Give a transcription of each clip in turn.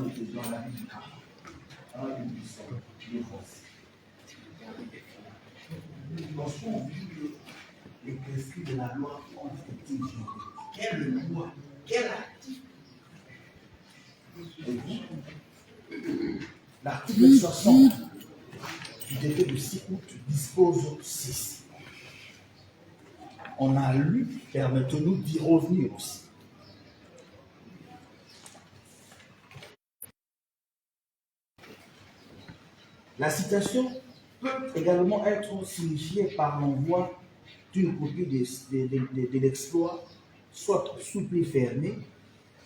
nous faisions la vie du camp. Alors, nous disons, Dieu force. Lorsqu'on dit que les prescrits de la loi ont été violés, quelle loi, quel article? L'article 60 du décret du 6 août dispose ceci. On a lu, permettez-nous d'y revenir aussi. La citation peut également être signifiée par l'envoi d'une copie de l'exploit, soit sous pli fermé,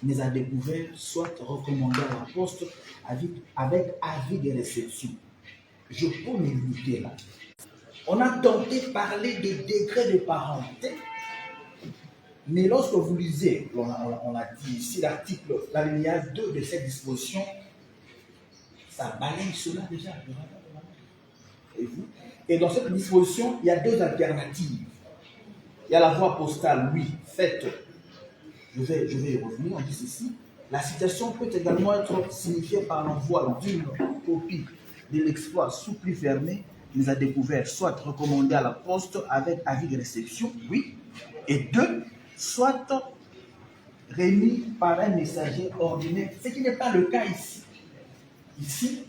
mais à découvert, soit recommandé à la poste avec avis de réception. Je peux me limiter là. On a tenté de parler de décret de parenté, mais lorsque vous lisez, on a dit ici l'article, l'alinéa 2 de cette disposition, ça balaye cela déjà. Et dans cette disposition, il y a deux alternatives. Il y a la voie postale, oui, faite. Je vais y revenir, on dit ceci. La citation peut également être signifiée par l'envoi d'une copie de l'exploit sous pli fermé, mais à découvert, soit recommandé à la poste avec avis de réception, oui. Et deux, soit remis par un messager ordinaire, ce qui n'est pas le cas ici. Ici,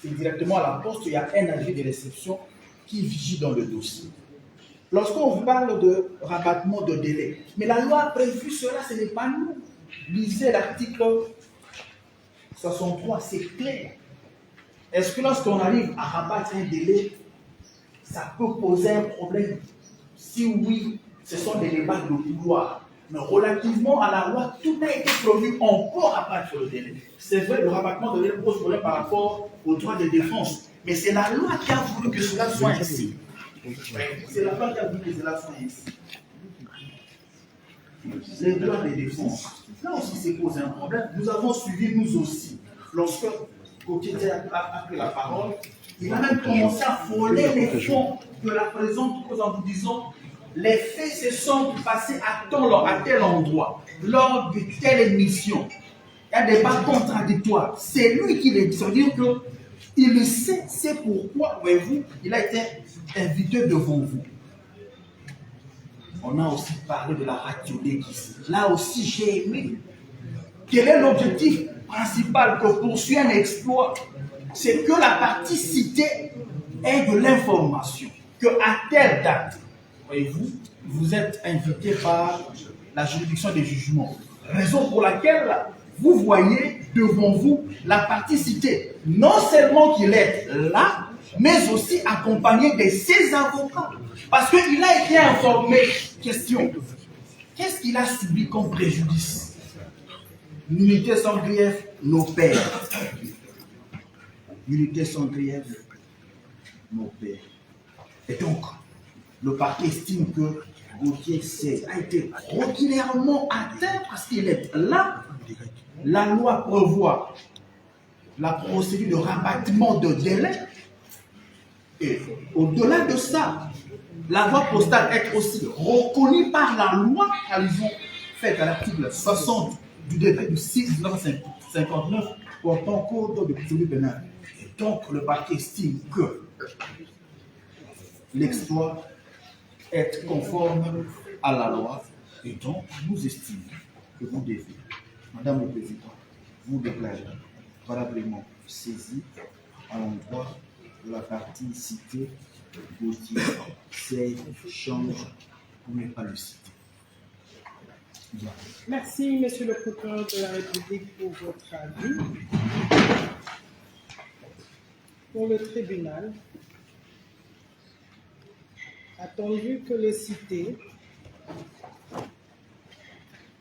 c'est directement à la poste, il y a un avis de réception qui vigile dans le dossier. Lorsqu'on parle de rabattement de délai, mais la loi a prévu cela, ce n'est pas nous. Lisez l'article 63, c'est clair. Est-ce que lorsqu'on arrive à rabattre un délai, ça peut poser un problème? Si oui, ce sont des débats de couloir. Mais relativement à la loi, tout a été prévu, on peut rabattre le délai. C'est vrai, le rabattement de délai pose problème par rapport aux droits de défense. Mais c'est la loi qui a voulu que cela soit ainsi. C'est la loi qui a voulu que cela soit ainsi. Les droits de défense. Là aussi, c'est posé un problème. Nous avons suivi, nous aussi. Lorsque Gauthier a pris la parole, il a même commencé à frôler les fonds de la présente cause en vous disant les faits se sont passés à tel endroit, lors de telle émission. Il y a des débats contradictoires. C'est lui qui les dit. Ça veut dire qu'il le sait, c'est pourquoi, voyez-vous, il a été invité devant vous. On a aussi parlé de la radiolégie ici. Là aussi, j'ai aimé. Quel est l'objectif principal que poursuit un exploit? C'est que la partie citée ait de l'information. Qu'à telle date, voyez-vous, vous êtes invité par la juridiction des jugements. Raison pour laquelle vous voyez devant vous la partie citée. Non seulement qu'il est là, mais aussi accompagné de ses avocats. Parce qu'il a été informé. Question. Qu'est-ce qu'il a subi comme préjudice? Nullité sans grief, nos pères. Nullité sans grief, nos pères. Et donc, le parquet estime que Gauthier a été ordinairement atteint parce qu'il est là. La loi prévoit la procédure de rabattement de délai. Et au-delà de ça, la voie postale est aussi reconnue par la loi qu'elles ont faite à l'article 60 du décret du 6 1959 portant code de procédure pénale. Et donc, le parquet estime que l'exploit est conforme à la loi et donc nous estimons que vous devez, Madame le Président, vous déclarer valablement saisi à l'endroit de la partie citée Gauthier, c'est change pour ne pas le citer. Bien. Merci, Monsieur le procureur de la République, pour votre avis. Pour le tribunal, attendu que le cité,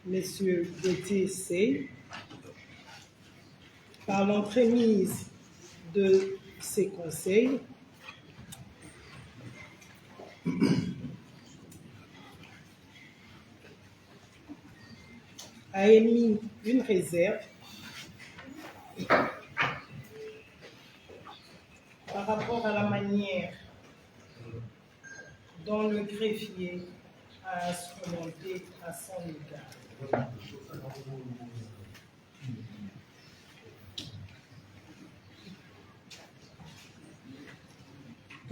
Messieurs Gauthier C, par l'entremise de ses conseils, a émis une réserve par rapport à la manière dont le greffier a instrumenté à son égard.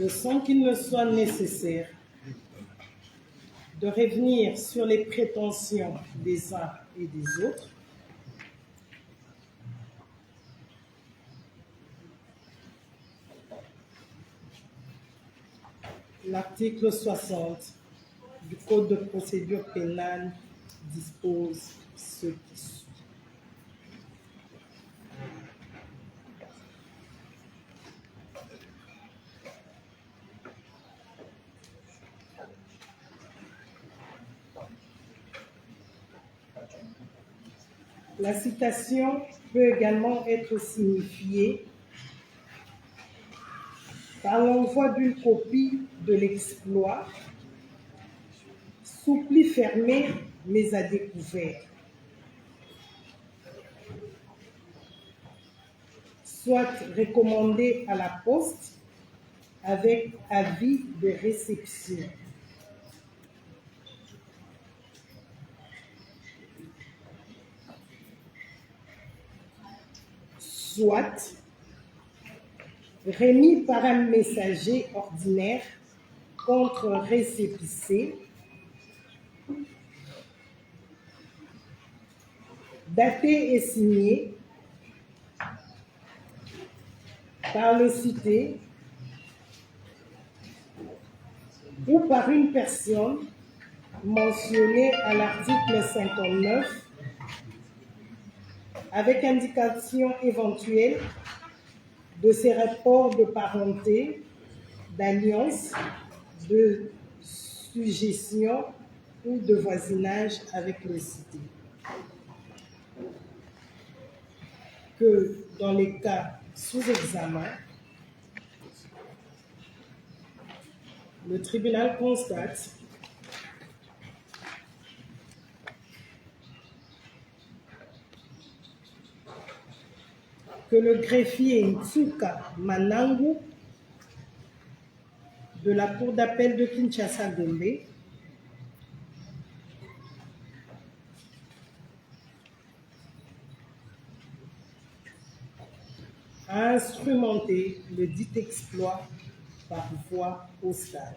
que sans qu'il ne soit nécessaire de revenir sur les prétentions des uns et des autres, l'article 60 du Code de procédure pénale dispose ce qui suit. La citation peut également être signifiée par l'envoi d'une copie de l'exploit sous pli fermé mais à découvert, soit recommandé à la poste avec avis de réception. Soit remis par un messager ordinaire contre récépissé, daté et signé par le cité ou par une personne mentionnée à l'article 59 avec indication éventuelle de ses rapports de parenté, d'alliance, de sujétion ou de voisinage avec le cité. Que dans les cas sous examen, le tribunal constate que le greffier Ntsuka Manangu de la Cour d'appel de Kinshasa-Gombe a instrumenté le dit exploit par voie postale.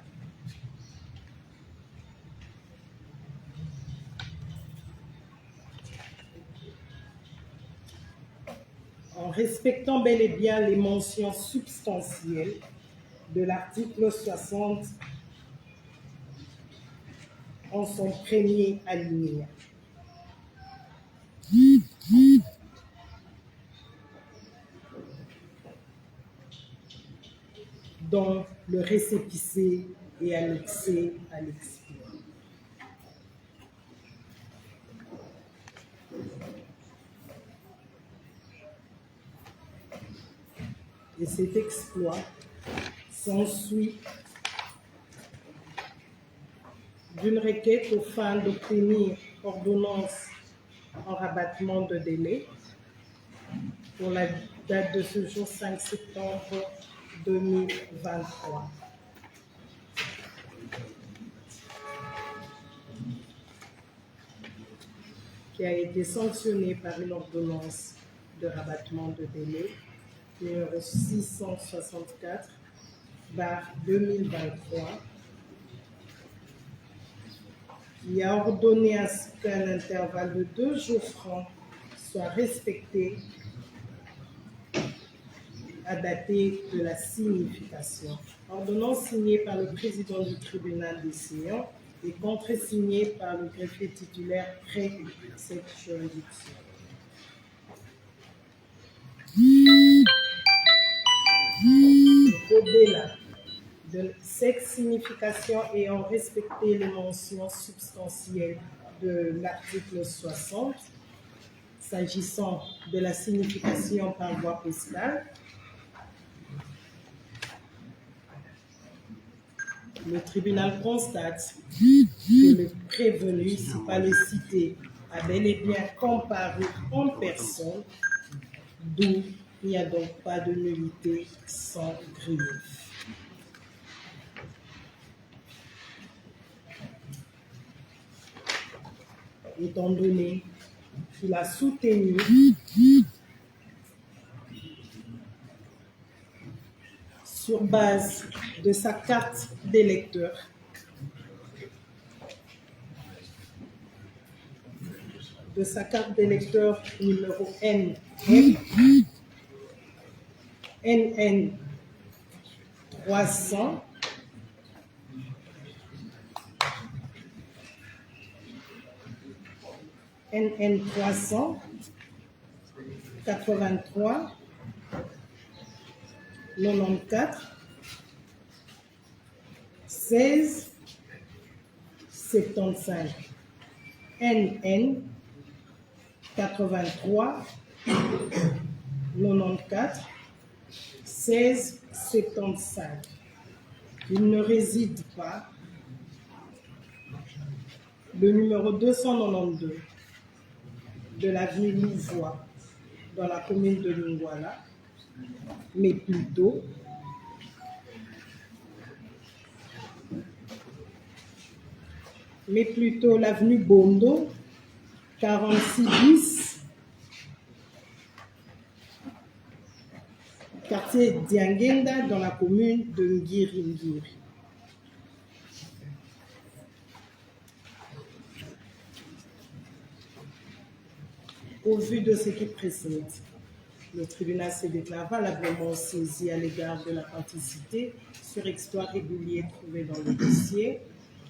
En respectant bel et bien les mentions substantielles de l'article 60 en son premier alinéa. Dont le récépissé est annexé à l'exploit. Et cet exploit s'ensuit d'une requête aux fins d'obtenir ordonnance en rabattement de délai pour la date de ce jour 5 septembre 2023. Qui a été sanctionnée par une ordonnance de rabattement de délai numéro 664/2023 qui a ordonné à ce qu'un intervalle de 2 jours francs soit respecté à dater de la signification. Ordonnance signée par le président du tribunal décision et contresignée par le greffier titulaire près cette juridiction. Au-delà de cette signification ayant respecté les mentions substantielles de l'article 60, s'agissant de la signification par voie postale, le tribunal constate que le prévenu, si pas le cité, a bel et bien comparu en personne, d'où il n'y a donc pas de nullité sans grief. Étant donné qu'il a soutenu sur base de sa carte d'électeur. De sa carte d'électeur numéro NN 300 NN 300 83 94 16 75 NN 83 94 16 75. Il ne réside pas. Le numéro 292 de l'avenue Louvois dans la commune de Lingouala, mais plutôt l'avenue Bondo, 46 bis, quartier Diangenda dans la commune de Ngiri. Au vu de ce qui précède, le tribunal se déclare valablement saisi à l'égard de la participité sur exploit régulier trouvé dans le dossier,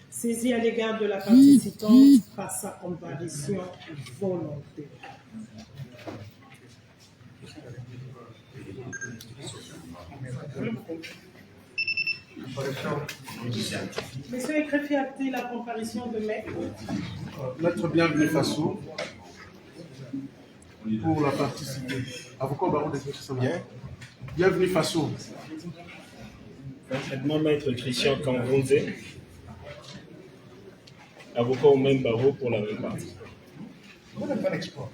saisi à l'égard de la participante par sa comparution volontaire. Monsieur le greffier, acté la comparution de maître. Maître Bienvenu Faso, pour la participation. Avocat au barreau des Greffiers. Bienvenu Faso. Parfaitement, maître Christian Kangonze, avocat au même barreau pour la même partie. On n'a pas l'export.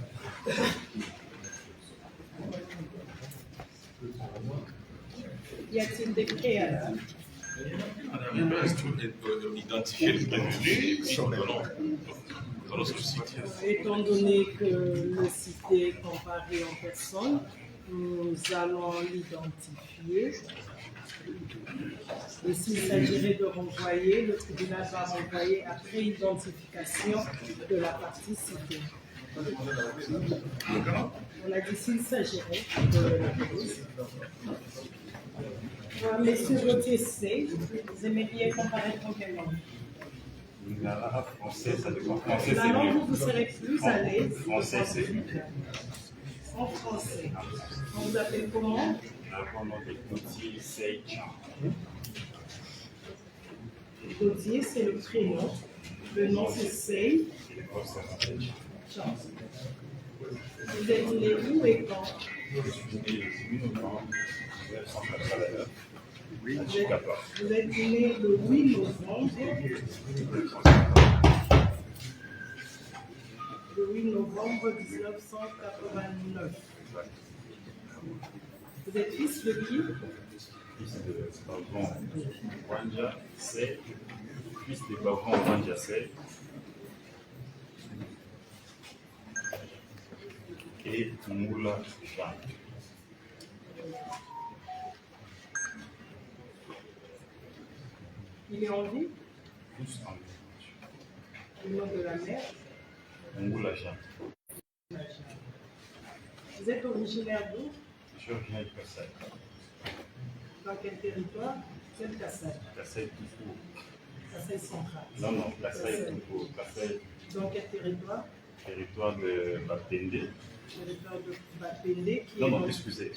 Y a-t-il des préalables? Identifier le prévenu dans le site. Étant donné que le cité est comparé en personne, nous allons l'identifier. Et s'il s'agirait de renvoyer, le tribunal va renvoyer après identification de la partie citée. On a dit s'il s'agirait de la cause. Messieurs Gauthier C, vous aimeriez comparaître en quelle langue? Français, ça dépend. Français, La c'est langue mieux. où vous serez plus à l'aise. Français, c'est mieux. En français. On vous appelle comment? Gauthier, Sage. Gauthier, c'est le prénom. Le nom, c'est Sey. Vous êtes né où et quand? Je suis né le 8 novembre 1989. Vous êtes né le 8 novembre. Le 8 novembre 1989. Vous êtes fils de qui? Fils de Bavon Wanja Sey. Fils de Bavon Wanja Sey. Et Moula Jean. Il est en vie? Tous en vie. Le nom de la mère? Moula Jean. Vous êtes originaire d'où? Je suis originaire de Kassai. Dans quel territoire? C'est Kassai. Kassai Toufou. Kassai central. Non, Kassai Toufou. Kassai, Dans quel territoire? territoire de Bapende. Territoire de Bapende qui est Non, dans- excusez.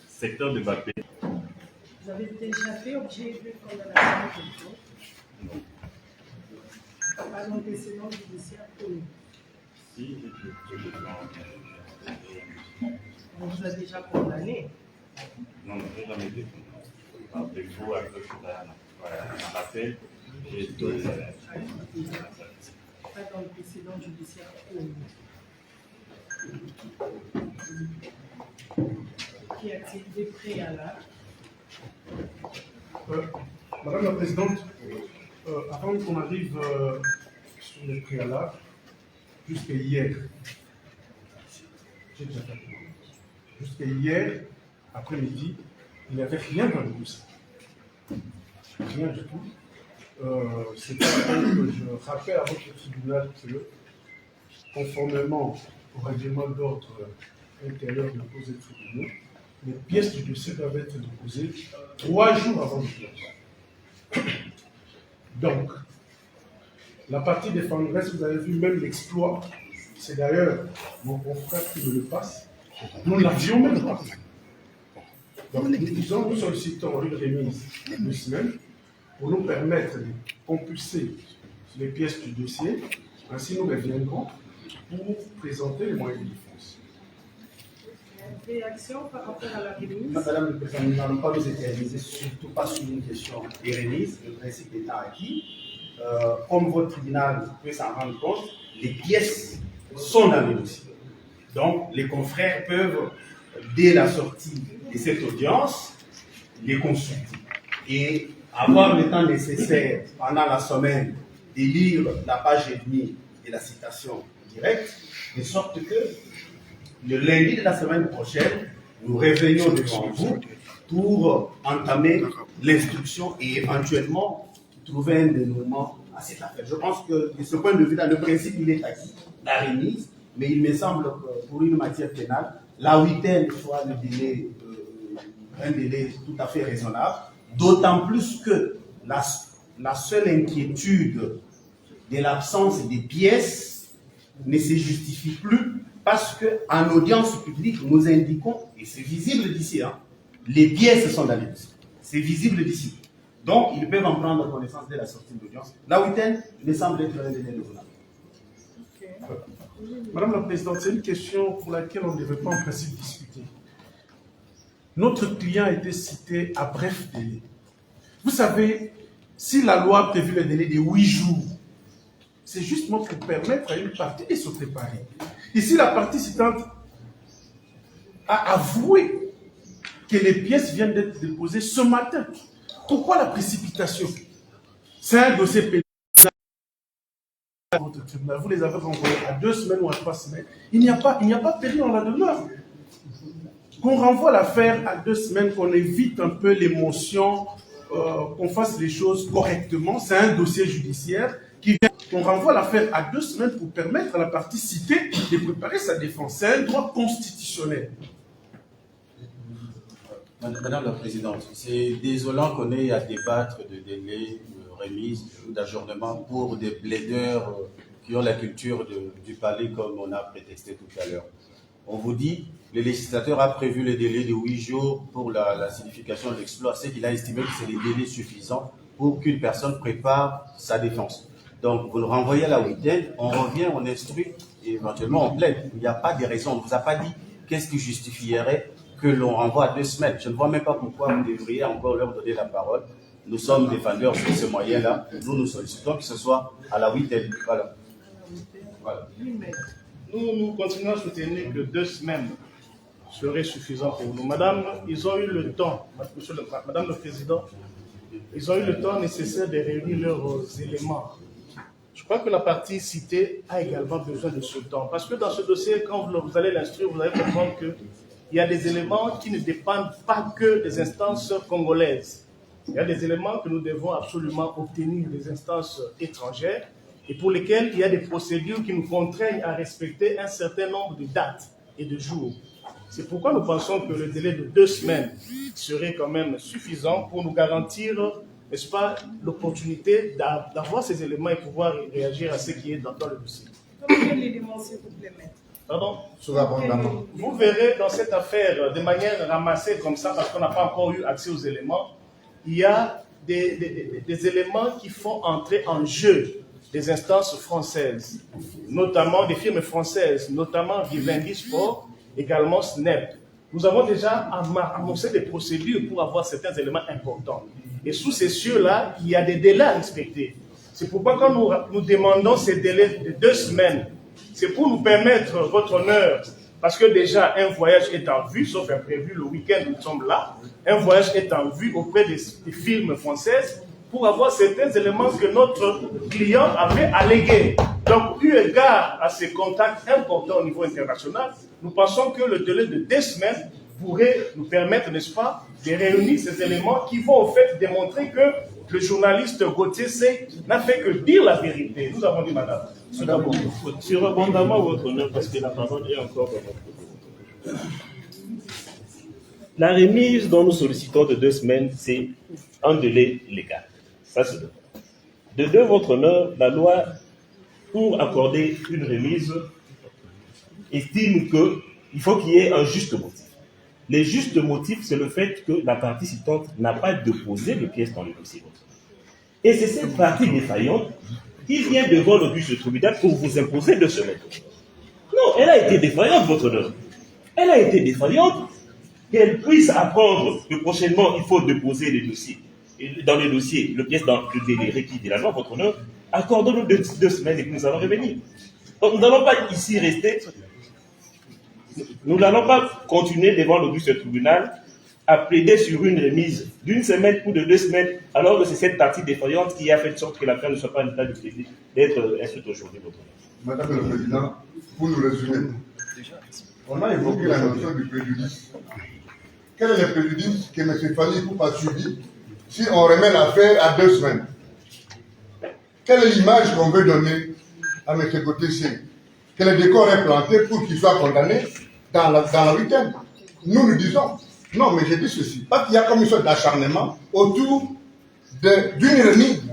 Secteur de Bapende. Vous avez déjà fait objet de condamnation de quelqu'un? Non. Pas d'antécédent judiciaire connu. Si, je le On vous a déjà condamné. non, je n'ai jamais été par défaut avec le Soudan. Voilà, en appel, j'ai été. Pas d'antécédent judiciaire connu. Qu'y a-t-il des préalables? Madame la Présidente, avant qu'on arrive sur les préalables, jusqu'à hier, j'ai déjà fait. Jusqu'à hier, après-midi, il n'y avait rien dans le dossier. Rien du tout. C'est pas que je rappelle à votre tribunal que, conformément au règlement d'ordre intérieur de cause des tribunaux, les pièces du dossier doivent être déposées 3 jours avant l'audience. Donc, la partie défenderesse, vous avez vu même l'exploit, c'est d'ailleurs mon confrère qui me le passe, nous l'avions même pas. Donc, nous sollicitons une remise de 2 semaines pour nous permettre de compulser les pièces du dossier. Ainsi, nous reviendrons pour présenter les moyens de défense. Réaction par rapport à la remise. Madame le Président, nous n'allons pas nous éterniser, surtout pas sur une question de remise, le principe étant acquis. Comme votre tribunal peut s'en rendre compte, les pièces sont dans le dossier. Donc, les confrères peuvent, dès la sortie de cette audience, les consulter et avoir le temps nécessaire pendant la semaine de lire la page et demie de la citation directe, de sorte que le lundi de la semaine prochaine, nous revenions devant vous pour entamer l'instruction et éventuellement trouver un dénouement à cette affaire. Je pense que de ce point de vue-là, le principe il est acquis, la remise, mais il me semble que pour une matière pénale, la huitaine soit le délai, un délai tout à fait raisonnable, d'autant plus que la seule inquiétude de l'absence des pièces ne se justifie plus parce qu'en audience publique, nous indiquons, et c'est visible d'ici, hein, les pièces sont dans les dossiers. C'est visible d'ici. Donc, ils peuvent en prendre connaissance dès la sortie de l'audience. La huitaine me semble être un délai raisonnable. Madame la Présidente, c'est une question pour laquelle on ne devait pas en principe discuter. Notre client a été cité à bref délai. Vous savez, si la loi prévu le délai de 8 jours, c'est justement pour permettre à une partie de se préparer. Ici, la partie citante a avoué que les pièces viennent d'être déposées ce matin. Pourquoi la précipitation? C'est un dossier pénal. Votre tribunal, vous les avez renvoyés à 2 semaines ou à 3 semaines. Il n'y a pas péril en la demeure. Qu'on renvoie l'affaire à 2 semaines, qu'on évite un peu l'émotion, qu'on fasse les choses correctement. C'est un dossier judiciaire qui vient. On renvoie l'affaire à 2 semaines pour permettre à la partie citée de préparer sa défense. C'est un droit constitutionnel. Madame la Présidente, c'est désolant qu'on ait à débattre de délai, de remise ou d'ajournement pour des plaideurs qui ont la culture du palais comme on a prétexté tout à l'heure. On vous dit, le législateur a prévu le délai de 8 jours pour la signification de l'exploit. C'est qu'il a estimé que c'est des délais suffisants pour qu'une personne prépare sa défense. Donc, vous le renvoyez à la huitaine, on revient, on instruit et éventuellement on plaide. Il n'y a pas de raison, on ne vous a pas dit qu'est-ce qui justifierait que l'on renvoie à 2 semaines. Je ne vois même pas pourquoi vous devriez encore leur donner la parole. Nous sommes défendeurs sur ce moyen-là. Nous sollicitons que ce soit à la huitaine. Voilà. Nous continuons à soutenir que 2 semaines seraient suffisantes pour nous. Madame, ils ont eu le temps, Madame le Président, ils ont eu le temps nécessaire de réunir leurs éléments. Je crois que la partie citée a également besoin de ce temps. Parce que dans ce dossier, quand vous allez l'instruire, vous allez comprendre qu'il y a des éléments qui ne dépendent pas que des instances congolaises. Il y a des éléments que nous devons absolument obtenir des instances étrangères et pour lesquels il y a des procédures qui nous contraignent à respecter un certain nombre de dates et de jours. C'est pourquoi nous pensons que le délai de 2 semaines serait quand même suffisant pour nous garantir, n'est-ce pas, l'opportunité d'avoir ces éléments et pouvoir réagir à ce qui est dans le dossier. Quel élément, s'il vous plaît, maître? Pardon? Sous-abondamment. Vous verrez dans cette affaire, de manière ramassée comme ça, parce qu'on n'a pas encore eu accès aux éléments, il y a des éléments qui font entrer en jeu des instances françaises, notamment des firmes françaises, notamment Vivendi Sport, également SNEP. Nous avons déjà amorcé des procédures pour avoir certains éléments importants. Et sous ces cieux-là, il y a des délais à respecter. C'est pourquoi quand nous demandons ces délais de 2 semaines, c'est pour nous permettre, votre honneur, parce que déjà un voyage est en vue, sauf imprévu, le week-end nous sommes là, un voyage est en vue auprès des firmes françaises pour avoir certains éléments que notre client avait allégués. Donc, eu égard à ces contacts importants au niveau international, nous pensons que le délai de 2 semaines pourrait nous permettre, n'est-ce pas, de réunir ces éléments qui vont au fait démontrer que le journaliste Gauthier n'a fait que dire la vérité. Nous avons dit, madame. Sur abondamment, votre honneur, parce que la parole est encore dans votre gouvernement. La remise dont nous sollicitons de 2 semaines, c'est un délai légal. Ça, c'est de un. De deux, votre honneur, la loi, pour accorder une remise, estime qu'il faut qu'il y ait un juste motif. Le juste motif, c'est le fait que la partie citante n'a pas déposé de pièces dans le dossier. Et c'est cette partie défaillante qui vient devant le juge de tribunal pour vous imposer 2 semaines. Non, elle a été défaillante, votre honneur. Elle a été défaillante qu'elle puisse apprendre que prochainement, il faut déposer les dossiers. Et dans les dossiers, le pièce dans le délai requis de la loi, votre honneur, accordons-nous 2 semaines et puis nous allons revenir. Donc, nous n'allons pas ici rester. Nous n'allons pas continuer devant le juge de tribunal à plaider sur une remise d'1 semaine ou de 2 semaines, alors que c'est cette partie défaillante qui a fait en sorte que l'affaire ne soit pas en état d'être instruite aujourd'hui. Madame le Président, pour nous résumer, on a évoqué la notion du préjudice. Quel est le préjudice que M. Fali Poupa subit si on remet l'affaire à 2 semaines? Quelle est l'image qu'on veut donner à M. Gauthier? Que le décor est planté pour qu'il soit condamné dans le week-end? Nous disons, non, mais j'ai dit ceci, parce qu'il y a comme une sorte d'acharnement autour d'une remise.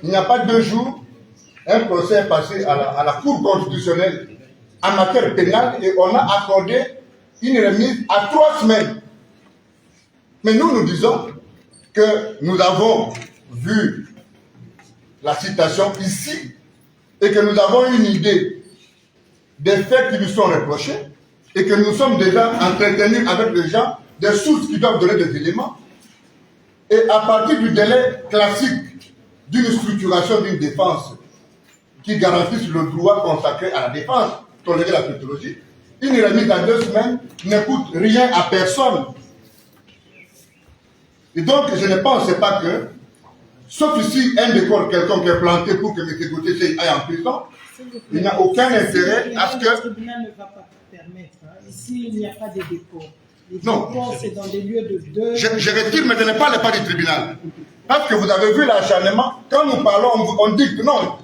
Il n'y a pas 2 jours, un procès est passé à la Cour constitutionnelle en matière pénale et on a accordé une remise à 3 semaines. Mais nous disons que nous avons vu la citation ici et que nous avons une idée des faits qui nous sont reprochés et que nous sommes déjà entretenus avec les gens des sources qui doivent donner des éléments. Et à partir du délai classique d'une structuration d'une défense qui garantisse le droit consacré à la défense, tolérer la pathologie, une remise à 2 semaines ne coûte rien à personne. Et donc, je ne pense pas que, sauf ici un décor quelconque est planté pour que M. Gauthier aille en prison, il n'y a aucun intérêt à ce que... Le tribunal ne va pas permettre. Ici, il n'y a pas de décor. Les décors, c'est dans des lieux de deuil. Je retire, mais je ne parle pas du tribunal. Parce que vous avez vu l'acharnement, quand nous parlons, on dit que non,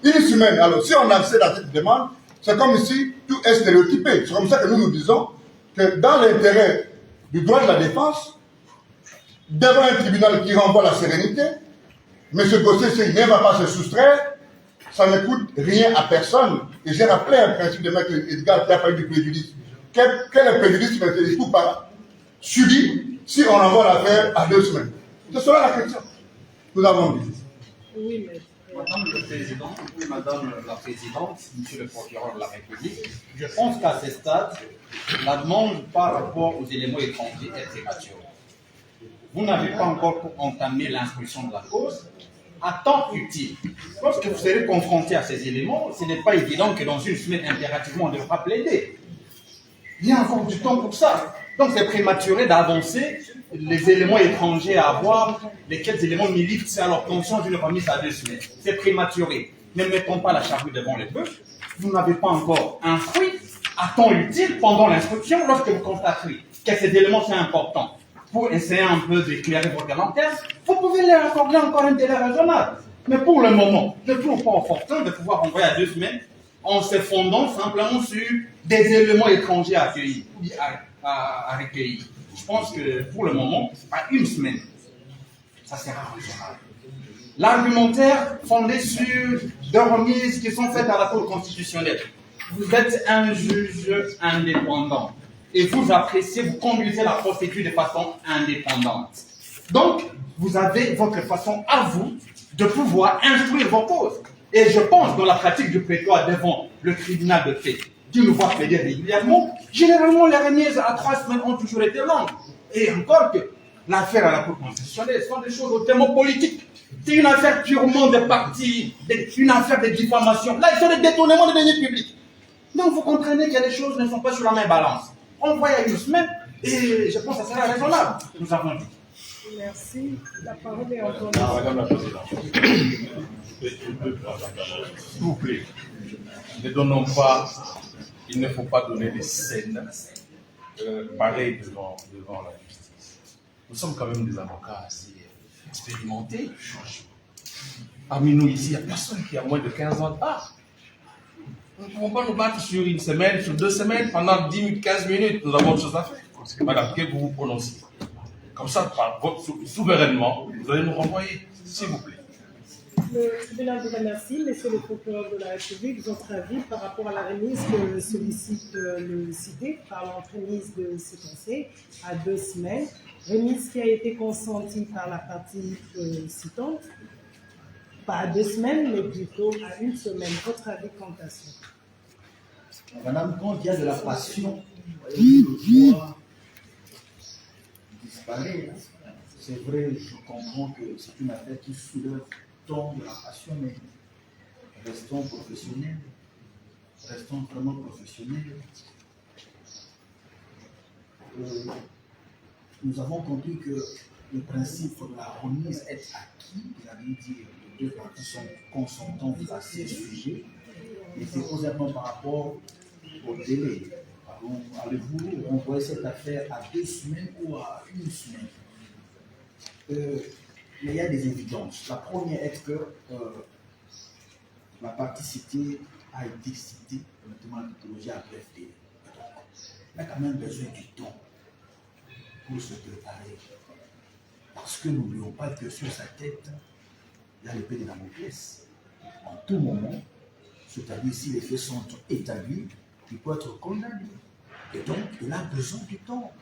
1 semaine. Alors, si on accède à cette demande, c'est comme si tout est stéréotypé. C'est comme ça que nous disons que dans l'intérêt du droit de la défense, devant un tribunal qui renvoie la sérénité, M. Gauthier ne va pas se soustraire, ça ne coûte rien à personne. Et j'ai rappelé un principe de M. Edgar qui a parlé du préjudice. Quel est le préjudice que M. Poupa subit si on renvoie l'affaire à 2 semaines? Ce sera la question. Nous avons dit. Oui, mais... Madame le Président, oui, Madame la Présidente, Monsieur le Procureur de la République, je pense qu'à ce stade, la demande par rapport aux éléments étrangers est prématurée. Vous n'avez pas encore entamé l'instruction de la cause à temps utile. Lorsque vous serez confronté à ces éléments, ce n'est pas évident que dans 1 semaine, impérativement, on devra plaider. Il y a encore du temps pour ça. Donc c'est prématuré d'avancer les éléments étrangers à avoir, lesquels éléments militent à l'obtention d'une remise à 2 semaines. C'est prématuré. Ne mettons pas la charrue devant les bœufs. Vous n'avez pas encore instruit à temps utile pendant l'instruction lorsque vous constaterez que ces éléments sont importants. Pour essayer un peu d'éclairer votre lanterne, vous pouvez leur accorder encore un délai raisonnable. Mais pour le moment, je ne trouve pas opportun de pouvoir envoyer à 2 semaines en se fondant simplement sur des éléments étrangers à accueillir, à recueillir. Je pense que pour le moment, à 1 semaine, ça sera raisonnable. L'argumentaire fondé sur 2 remises qui sont faites à la Cour constitutionnelle. Vous êtes un juge indépendant et vous appréciez, vous conduisez la procédure de façon indépendante. Donc, vous avez votre façon à vous de pouvoir instruire vos causes. Et je pense, dans la pratique du prétoire devant le tribunal de paix, qui nous voit plaider régulièrement, généralement les remises à 3 semaines ont toujours été longues. Et encore que l'affaire à la Cour constitutionnelle sont des choses hautement politiques. C'est une affaire purement de parti, une affaire de diffamation. Là, ils sont des détournements de deniers publics. Donc vous comprenez que les choses ne sont pas sur la même balance. On voit il y a 1 semaine, et je pense que ça sera raisonnable. Nous avons dit. Merci. La parole est encore Madame la Présidente, s'il vous plaît, ne donnons pas, il ne faut pas donner des scènes pareilles devant la justice. nous sommes quand même des avocats assez expérimentés du changement. Parmi nous ici, il n'y a personne qui a moins de 15 ans d'âge. Nous ne pouvons pas nous battre sur une semaine, sur 2 semaines, pendant 10 minutes, 15 minutes, nous avons autre chose à faire. Madame, qu'est-ce que vous prononcez? Comme ça, souverainement, vous allez nous renvoyer, s'il vous plaît. Le tribunal vous remercie, Monsieur le procureur de la République, votre avis par rapport à la remise que sollicite le cité par l'entremise de ce conseil à 2 semaines, remise qui a été consentie par la partie citante, pas à 2 semaines, mais plutôt à 1 semaine. Votre avis quant à ça? Madame, quand il y a de la passion, le droit disparaît. C'est vrai, je comprends que c'est une affaire qui soulève tant de la passion, mais restons professionnels. Restons vraiment professionnels. Nous avons compris que le principe de la remise est acquis, c'est-à-dire que les 2 parties sont consentantes à ces sujets, et c'est exactement par rapport au délai. Allez-vous renvoyer cette affaire à 2 semaines ou à 1 semaine? Mais il y a des évidences. La première est que la partie citée a été citée, notamment la mythologie à bref délai. Il a quand même besoin du temps pour se préparer. Parce que n'oublions pas que sur sa tête, il y a l'épée de Damoclès. En tout moment, c'est-à-dire si les faits sont établis, il peut être condamné. Et donc, il a besoin du temps.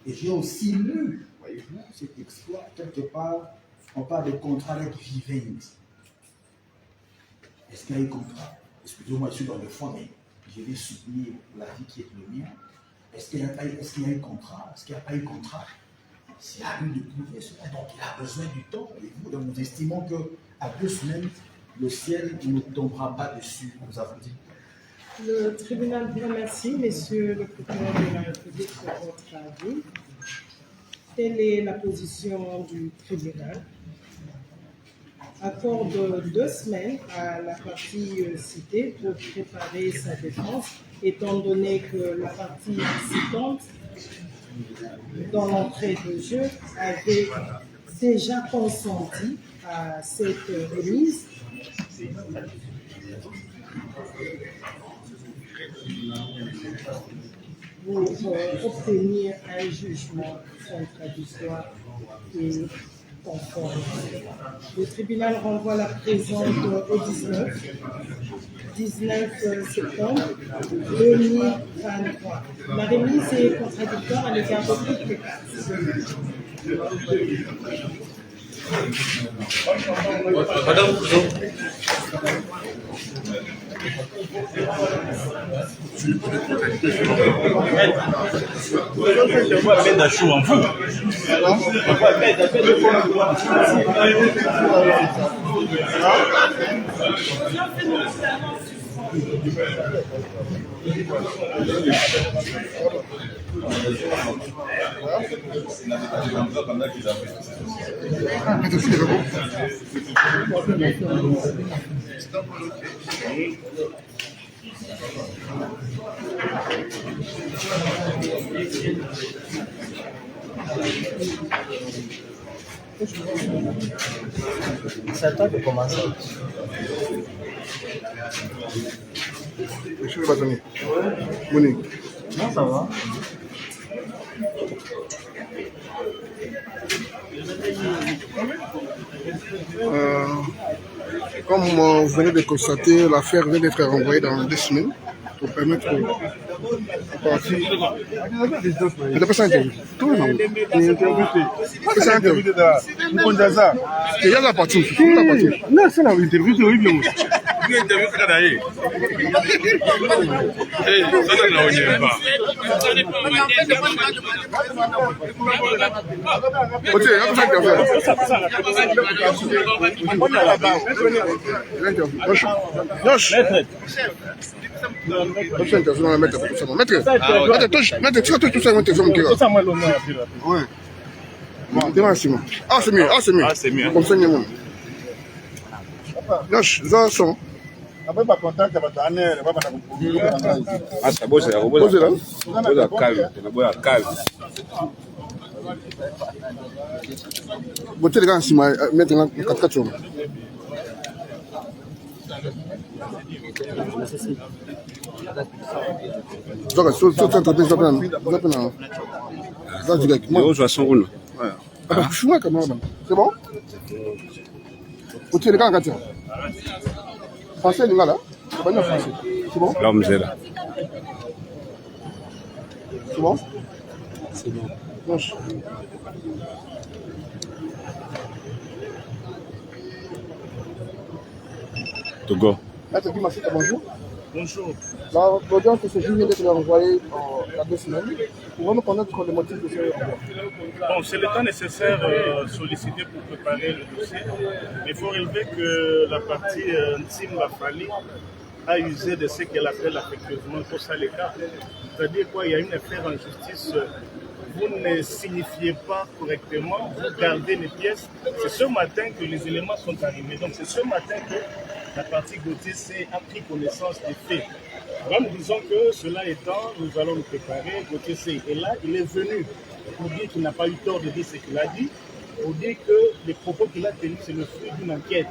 Et j'ai aussi lu, voyez-vous, cet exploit, quelque part, on parle de contrat avec vivendi. Est-ce qu'il y a eu contrat? Excusez-moi, je suis dans le fond, mais je vais soutenir l'avis qui est le mien. Est-ce qu'il y a eu contrat? Est-ce qu'il n'y a pas eu contrat? S'il y a eu de prouver cela, donc il a besoin du temps. Et vous, donc, nous estimons qu'à 2 semaines, le ciel ne tombera pas dessus, nous avons dit. Le tribunal vous remercie, Monsieur le procureur de la République, pour votre avis. Telle est la position du tribunal. Accorde 2 semaines à la partie citée pour préparer sa défense, étant donné que la partie citante, dans l'entrée de jeu, avait déjà consenti à cette remise. Pour obtenir un jugement contradictoire et conforme. Le tribunal renvoie la présente au 19 septembre 2023. La remise est contradictoire à l'égard de toutes les parties. Madame C'est à toi de commencer. Je suis bâtonnier. Monique. Non, ça va. Comme vous venez de constater, l'affaire vient d'être renvoyée dans 2 semaines pour permettre aux parties. Il n'a pas ça interview. Comment non? Il n'a pas ça interview. Il y a la partie. Non, c'est la interview de Rivion. Ok, il n'y a pas ça Ah, c'est mieux. Comme ça, son. Asa boze la calme. Gauthier les gars, si moi, maintenant, 4-4 jours. Donc, sur le entreprise, vous c'est bon? Gauthier les gars, français, les gars là? C'est pas bien français. C'est bon? L'homme, c'est là. C'est bon? C'est bon. Blanche. Togo. Maître Guy Massita, bonjour. Bonjour. L'audience que ce juge vient d'être envoyé il y a 2 semaines. Pouvons-nous connaître les motifs de ce renvoi? Bon, c'est le temps nécessaire sollicité pour préparer le dossier. Mais il faut relever que la partie Ntsim Bafali a usé de ce qu'elle appelle affectueusement Kosaleka. C'est-à-dire quoi, il y a une affaire en justice, vous ne signifiez pas correctement, vous gardez les pièces. C'est ce matin que les éléments sont arrivés. Donc c'est ce matin que la partie Gauthier a pris connaissance des faits. Alors, nous disons que cela étant, nous allons nous préparer. Gauthier C est là, il est venu pour dire qu'il n'a pas eu tort de dire ce qu'il a dit, pour dire que les propos qu'il a tenus, c'est le fruit d'une enquête.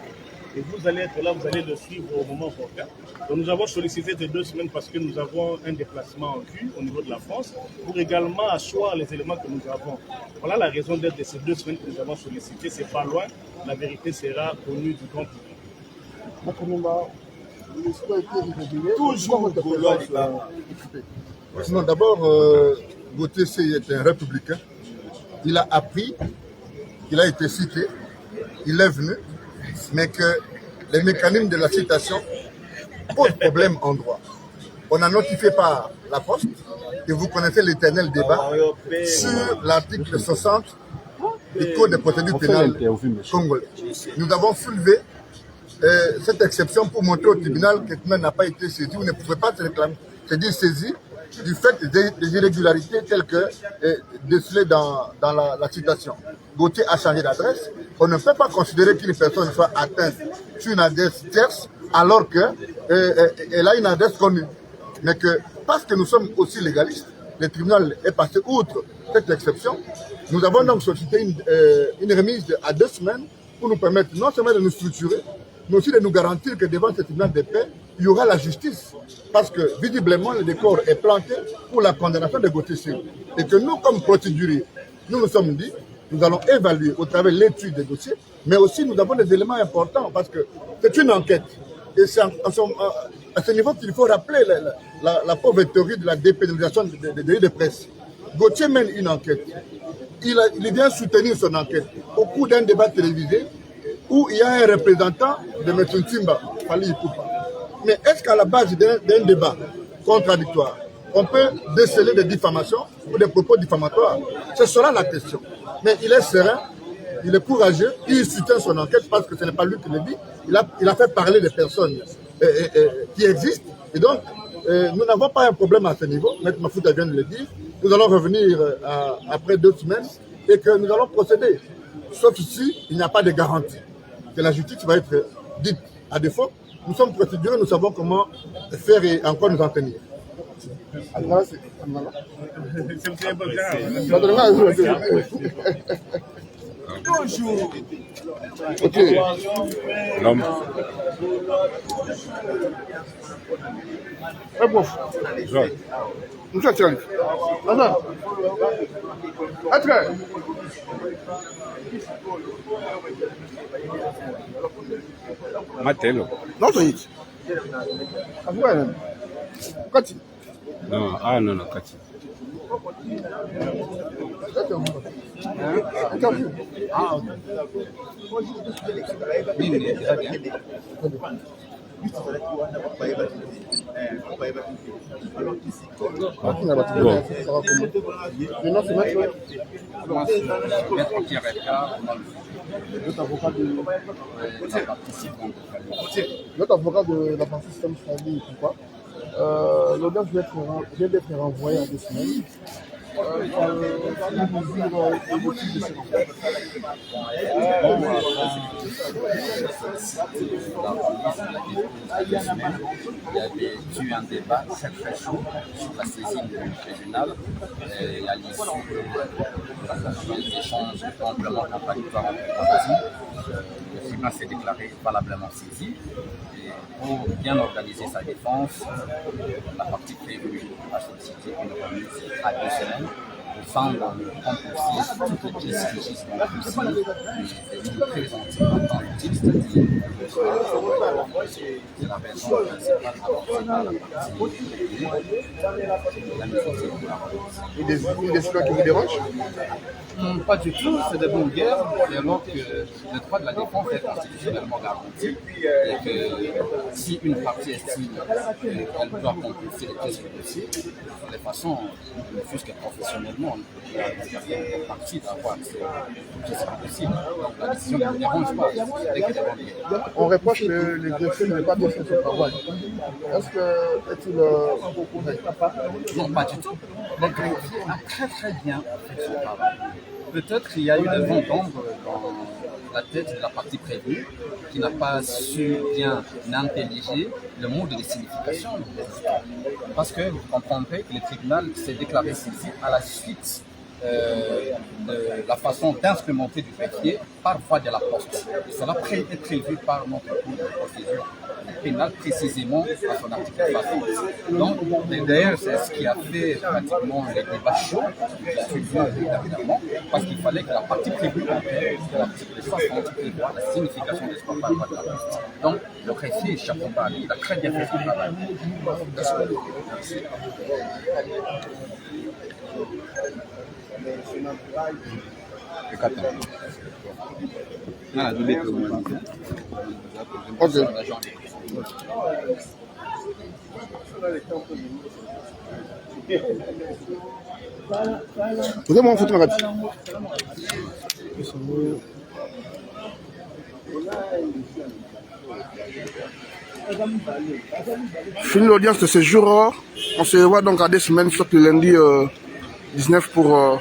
Et vous allez être là, vous allez le suivre au moment opportun. Donc nous avons sollicité ces 2 semaines parce que nous avons un déplacement en vue au niveau de la France pour également asseoir les éléments que nous avons. Voilà la raison d'être de ces 2 semaines que nous avons sollicité. C'est pas loin, la vérité sera connue du grand public. Toujours sinon, d'abord, Gauthier est un républicain. Il a appris, il a été cité, il est venu, mais que les mécanismes de la citation posent problème en droit. On a notifié par la Poste, et vous connaissez l'éternel débat sur l'article 60 du Code de procédure pénale congolais. Nous avons soulevé cette exception pour montrer au tribunal que le tribunal n'a pas été saisi, vous ne pouvez pas se réclamer, c'est-à-dire saisi du fait des irrégularités telles que décelées dans la citation. Gauthier a changé d'adresse. On ne peut pas considérer qu'une personne soit atteinte sur une adresse tierce alors qu'elle a une adresse connue. Mais que parce que nous sommes aussi légalistes, le tribunal est passé outre cette exception. Nous avons donc sollicité une remise à 2 semaines pour nous permettre non seulement de nous structurer, mais aussi de nous garantir que devant ce tribunal de paix, il y aura la justice. Parce que visiblement, le décor est planté pour la condamnation de Gauthier Sèye. Et que nous, comme procéduriers, nous nous sommes dit, nous allons évaluer au travers de l'étude des dossiers, mais aussi nous avons des éléments importants parce que c'est une enquête. Et c'est à ce niveau qu'il faut rappeler la pauvre théorie de la dépénalisation des délits de presse. Gauthier mène une enquête. Il vient soutenir son enquête au cours d'un débat télévisé où il y a un représentant de M. Ntimba, Fali Ipupa. Mais est-ce qu'à la base d'un débat contradictoire, on peut déceler des diffamations ou des propos diffamatoires? Ce sera la question. Mais il est serein, il est courageux, il soutient son enquête parce que ce n'est pas lui qui le dit. Il a fait parler des personnes qui existent. Et donc, nous n'avons pas un problème à ce niveau. Maître Mafouta vient de le dire. Nous allons revenir après 2 semaines et que nous allons procéder. Sauf si il n'y a pas de garantie que la justice va être dite. À défaut, nous sommes procéduriers, nous savons comment faire et encore nous en tenir. Ok. L'homme. Matelo. Non, Kati. Non, ah non, Kati. Notre avocat de la partie système dit pourquoi. L'audience vient d'être renvoyée à 2 semaines. Il y avait eu un débat très très chaud sur la saisine du tribunal et à l'issue des échanges amplement contradictoires entre les parties, le tribunal s'est déclaré valablement saisi. Et pour bien organiser sa défense, la partie prévue a sollicité une remise à 2 semaines. Sans compulser toutes les pièces qui gisent dans le dossier et nous présenter en temps utile, c'est-à-dire c'est la raison principale apportée par la partie la mise en scène. Une décision qui vous dérange? Pas du tout, c'est de bonne guerre, alors que le droit de la défense est constitutionnellement garanti et que si une partie estime qu'elle doit compulser les pièces du dossier, de toute façon, ne fût-ce que professionnellement, la partie d'avoir accès aux pièces du dossier. Donc la décision ne me dérange pas, dès qu'elle est bonne guerre. On reproche que les greffiers n'avaient pas bien fait ce travail. Est-il correct? Non, pas du tout. Le greffier a très très bien fait son travail. Peut-être qu'il y a eu des vents d'ombre dans la tête de la partie prévue qui n'a pas su bien intelliger le mot de signification. Parce que vous comprendrez que le tribunal s'est déclaré saisi à la suite de la façon d'instrumenter du greffier par voie de la poste. Et cela est prévu par notre cours de procédure pénale précisément à son article 60. Donc, d'ailleurs, c'est ce qui a fait pratiquement les débats chauds dernièrement, parce qu'il fallait que la partie prévue en l'article 60 prévoit la signification de ce qu'on parle de la poste. Donc, le greffier, chapeau bas, il a très bien fait son travail. Vous avez mon photo rapide. Fini l'audience de ce jour. On se revoit donc à 2 semaines, sauf le lundi 19 pour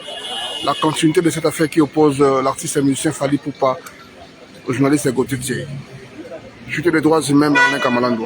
la continuité de cette affaire qui oppose l'artiste et musicien Fally Ipupa au journaliste Gauthier Thierry. Chute des droits humains, Bernard Kamalando.